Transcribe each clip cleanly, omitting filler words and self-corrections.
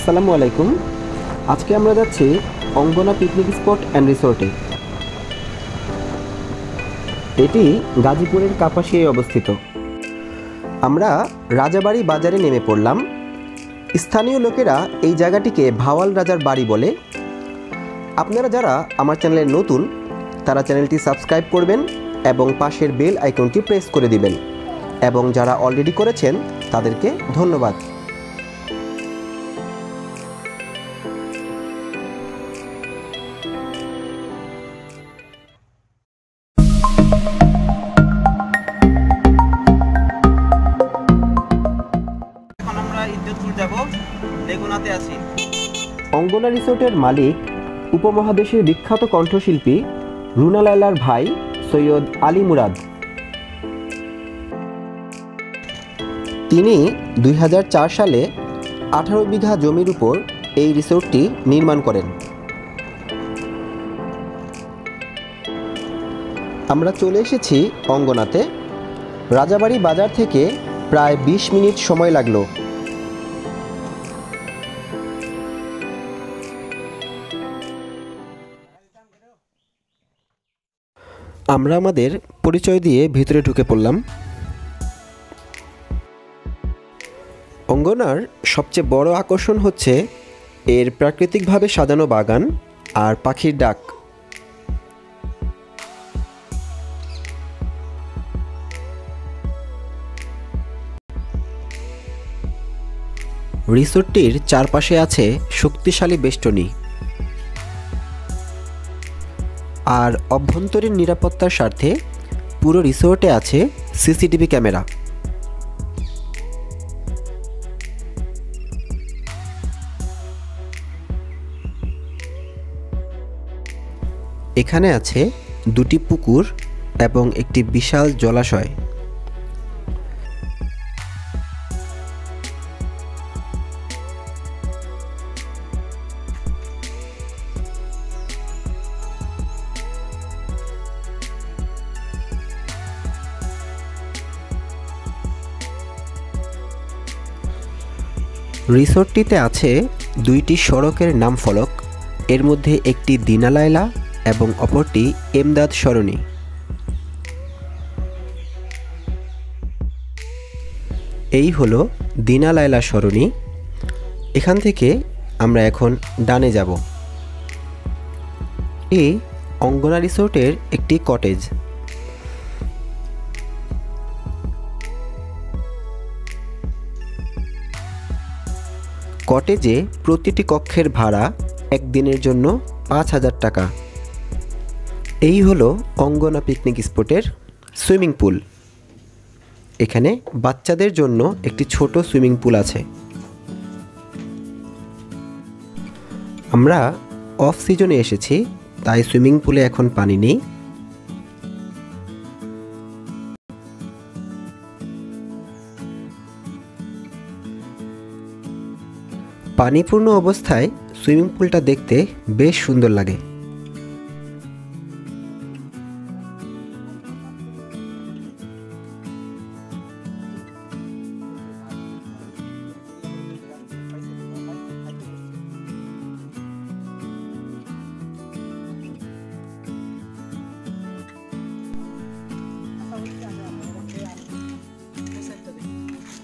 আসসালামু আলাইকুম। আজকে আমরা যাচ্ছি অঙ্গনা পিকনিক স্পট অ্যান্ড রিসোর্টে। এটি গাজীপুরের কাপাসিয়ায় অবস্থিত। আমরা রাজাবাড়ি বাজারে নেমে পড়লাম। স্থানীয় লোকেরা এই জায়গাটিকে ভাওয়াল রাজার বাড়ি বলে। আপনারা যারা আমার চ্যানেলে নতুন তারা চ্যানেলটি সাবস্ক্রাইব করবেন এবং পাশের বেল আইকনটি প্রেস করে দিবেন, এবং যারা অলরেডি করেছেন তাদেরকে ধন্যবাদ। অঙ্গনা রিসোর্টের মালিক উপমহাদেশের বিখ্যাত কণ্ঠশিল্পী রুনা লায়লার ভাই সৈয়দ আলী মুরাদ। তিনি 2004 সালে 18 বিঘা জমির উপর এই রিসোর্টটি নির্মাণ করেন। আমরা চলে এসেছি অঙ্গনাতে। রাজাবাড়ি বাজার থেকে প্রায় 20 মিনিট সময় লাগলো। আমরা আমাদের পরিচয় দিয়ে ভিতরে ঢুকে পড়লাম। অঙ্গনার সবচেয়ে বড় আকর্ষণ হচ্ছে এর প্রাকৃতিকভাবে সাজানো বাগান আর পাখির ডাক। রিসোর্টটির চারপাশে আছে শক্তিশালী বেষ্টনী, আর অভ্যন্তরীণ নিরাপত্তার স্বার্থে পুরো রিসোর্টে আছে সিসিটিভি ক্যামেরা। এখানে আছে 2টি পুকুর এবং একটি বিশাল জলাশয়। রিসোর্টটিতে আছে 2টি সড়কের নাম ফলক, এর মধ্যে একটি দিনা লায়লা এবং অপরটি এমদাদ সরণি। এই হলো দিনা লায়লা সরণি। এখান থেকে আমরা এখন ডানে যাব। এই অঙ্গনা রিসোর্টের একটি কটেজ। কটেজে প্রতিটি কক্ষের ভাড়া একদিনের জন্য 5,000 টাকা। এই হলো অঙ্গনা পিকনিক স্পটের সুইমিং পুল। এখানে বাচ্চাদের জন্য একটি ছোট সুইমিং পুল আছে। আমরা অফ সিজনে এসেছি, তাই সুইমিং পুলে এখন পানি নেই। পানিপূর্ণ অবস্থায় সুইমিং পুলটা দেখতে বেশ সুন্দর লাগে।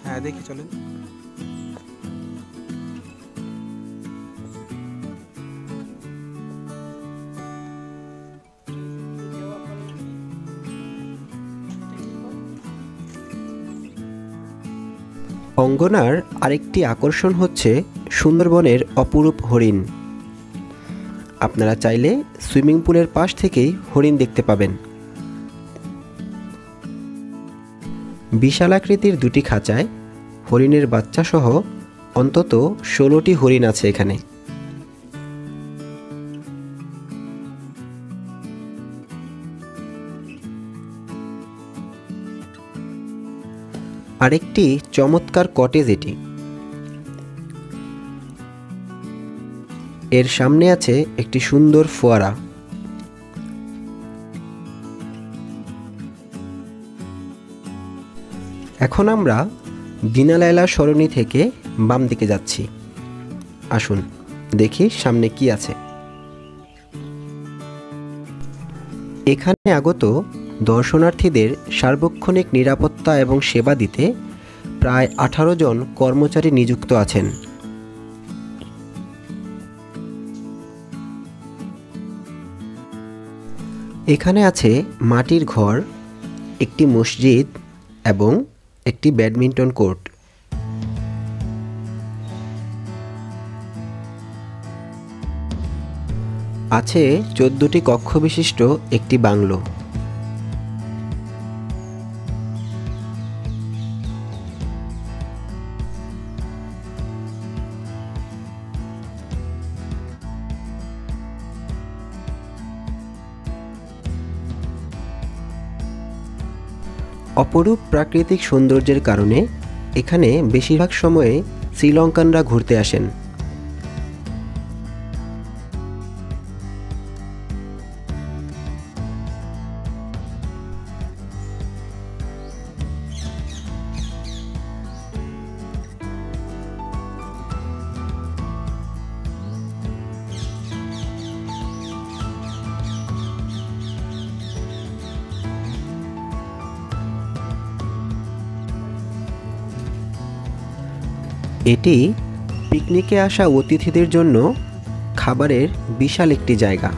হ্যাঁ, দেখি চলেন। অঙ্গনার আরেকটি আকর্ষণ হচ্ছে সুন্দরবনের অপরূপ হরিণ। আপনারা চাইলে সুইমিং পুলের পাশ থেকেই হরিণ দেখতে পাবেন। বিশাল আকৃতির 2টি খাঁচায় হরিণের বাচ্চা সহ অন্তত 16টি হরিণ আছে এখানে। আরেকটি চমৎকার কটেজ এটি। এর সামনে আছে একটি সুন্দর ফোয়ারা। এখন আমরা দিনা লায়লা সরণি থেকে বাম দিকে যাচ্ছি। আসুন দেখি সামনে কি আছে। এখানে আগত দর্শনার্থীদের সার্বক্ষণিক নিরাপত্তা এবং সেবা দিতে প্রায় 18 জন কর্মচারী নিযুক্ত আছেন। এখানে আছে মাটির ঘর, একটি মসজিদ এবং একটি ব্যাডমিন্টন কোর্ট। আছে 14টি কক্ষ বিশিষ্ট একটি বাংলো। অপরূপ প্রাকৃতিক সৌন্দর্যের কারণে এখানে বেশিরভাগ সময়ে শ্রীলঙ্কানরা ঘুরতে আসেন। এটি পিকনিকে আসা অতিথিদের জন্য খাবারের বিশাল একটি জায়গা।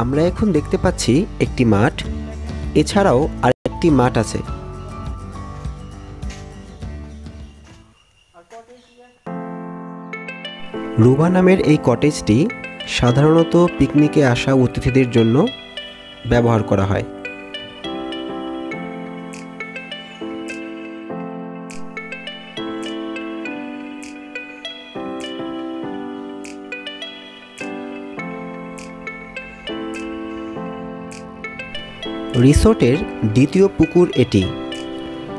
আমরা এখন দেখতে পাচ্ছি একটি মাঠ, এছাড়াও আরেকটি মাঠ আছে। রুবা নামের এই কটেজটি সাধারণত পিকনিকে আসা অতিথিদের জন্য ব্যবহার করা হয়। রিসোর্টের দ্বিতীয় পুকুর এটি।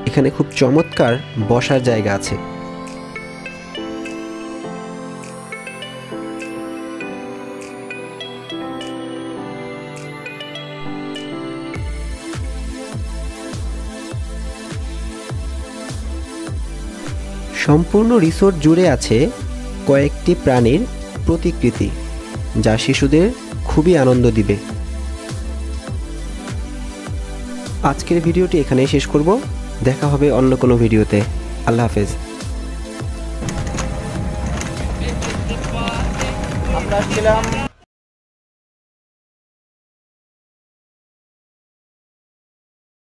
এখানে খুব চমৎকার বসার জায়গা আছে। সম্পূর্ণ রিসোর্ট জুড়ে আছে কয়েকটি প্রাণীর প্রতিকৃতি, যা শিশুদের খুবই আনন্দ দিবে। আজকের ভিডিওটি এখানেই শেষ করব। দেখা হবে অন্য কোনো ভিডিওতে। আল্লাহ হাফেজ। আমরা ছিলাম